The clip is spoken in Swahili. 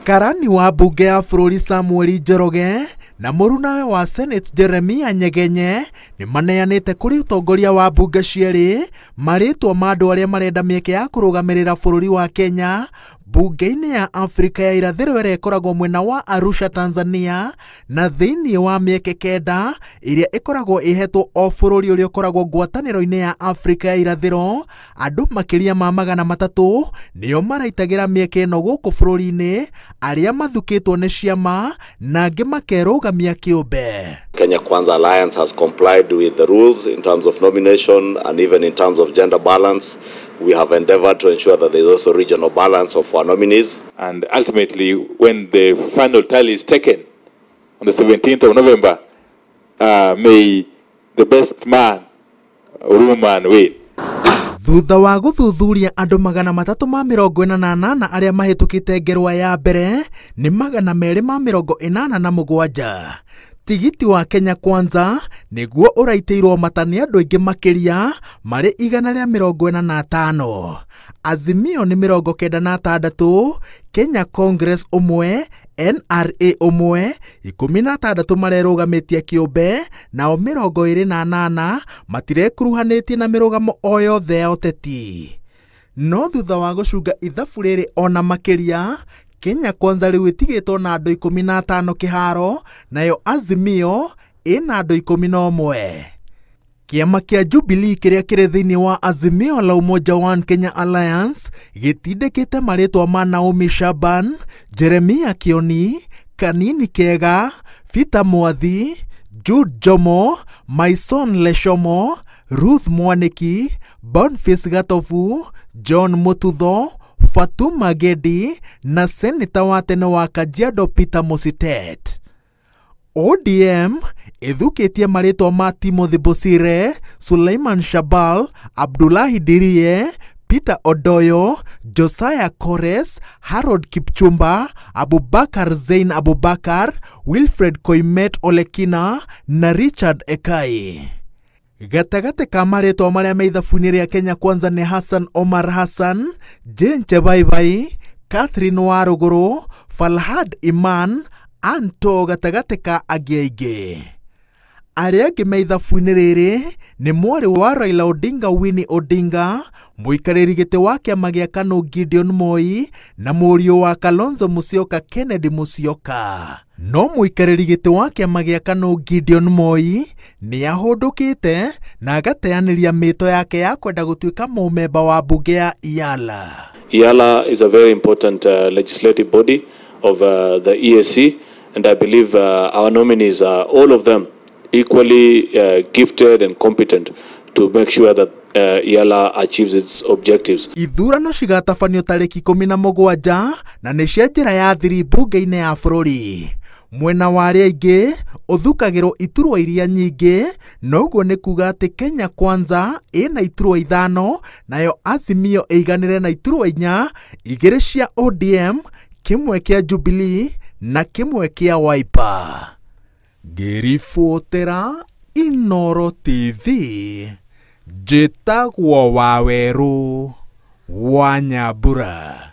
Karani wa mbunge ya bũrũri Samuel Njoroge na mũrunawe wa Senate Jeremiah Nyegenye nĩ maneanĩte kũrĩ ũtongoria wa mbunge cierĩ marĩtwa ma andũ arĩa marenda mĩeke ya kũrũgamĩrĩra bũrũri wa Kenya mbunge-inĩ ya Afrika ya irathĩro ĩrĩa ĩkoragwo mwena wa Arusha, Tanzania, na thĩinĩ wa mĩeke kenda ĩrĩa ĩkoragwo ĩhetwo o bũrũri ũrĩa ũkoragwo ngwatanĩro-inĩ ya Afrika ya irathĩro. Andũ makĩria ma 300 nĩo maraitagĩra mĩeke ĩno gũkũ bũrũri-inĩ, arĩa mathukĩtwo nĩ ciama na angĩ makerũgamia kĩũmbe. Kenya Kwanza Alliance has complied with the rules in terms of nomination and even in terms of gender balance. We have endeavored to ensure that there is also regional balance of our nominees. And ultimately, when the final tally is taken on the 17th of November, may the best man or woman win. Thutha wa gũthuthuria andũ 348 arĩa mahĩtũkĩte ngerwa ya mbere nĩ 287. Tigiti wa Kenya Kwanza nĩguo ũraitĩirwo mata nĩ andũ aingĩ makĩria marĩ 145. Azimio nĩ 96, Kenya Congress ũmwe, NRA ũmwe, 16 marerũgamĩtie kĩũmbe, nao 28 matirekuruhanĩtie na mĩrũgamo o yothe ya ũteti. No thutha wa gũcunga ithabu rĩrĩ ona makĩria, Kenya Kwanza rĩu ĩtigĩtwo na andũ 15 kĩharo, nayo Azimio ĩna andũ 11. Kĩama kĩa Jubilee kĩrĩa kĩrĩ thĩinĩ wa Azimio la Umoja One Kenya Alliance gĩtindĩkĩte marĩtwa ma Naomi Shaban, Jeremiah Kioni, Kanini Kega, Peter Mwathi, Jude Jomo, Maison Leshomo, Ruth Mwaniki, Boniface Gatofu, John Mututho, Fatuma Gedi na seneta wa tene wa Kajiado Peter Mositet. ODM ithukĩtie marĩtwa ma Timothy Bosire, Suleiman Shabal, Abdullahi Dirie, Peter Odoyo, Josiah Kores, Harold Kipchumba, Abubakar Zain Abubakar, Wilfred Koimet Olekina na Richard Ekai. Gatagate ka marĩtwa marĩa me ithabu-inĩ rĩa Kenya Kwanza nĩ Hassan Omar Hassan, Jane Chebaibai, Catherine Waruguru, Falhad Iman, Anto gatagate ka angĩ aingĩ. Arĩa angĩ me ithabu-inĩ rĩrĩ nĩ mwarĩ wa Raila Odinga Winnie Odinga, mũikarĩri gĩtĩ wa kĩama gĩa KANU Gideon Moi na mũriũ wa Kalonzo Musyoka Kennedy Musyoka. No mũikarĩri gĩtĩ wa kĩama gĩa KANU Gideon Moi nĩ ahũndũkĩte na agateanĩria mĩto yake ya kwenda gũtuĩka mũmemba wa mbunge ya EALA. EALA is a very important legislative body of the EAC, and I believe our nominees are all of them equally gifted and competent to make sure that EALA achieves its objectives. Ithurano cigatabanio tarĩki 17 na nĩ cia njĩra ya thiri mbunge-inĩ ya bũrũri. Mwena wa arĩa aingĩ ũthukagĩrwo iturwa iria nyingĩ, noguo nĩ kuga atĩ Kenya Kwanza ĩna iturwa 5, nayo Azimio ĩiganĩre na iturwa 4, 2 cia ODM, 1 kĩa Jubilee na 1 kĩa Wiper. Ngĩribotera Inooro TV, njĩtagwo Wawerũ wa Nyambura.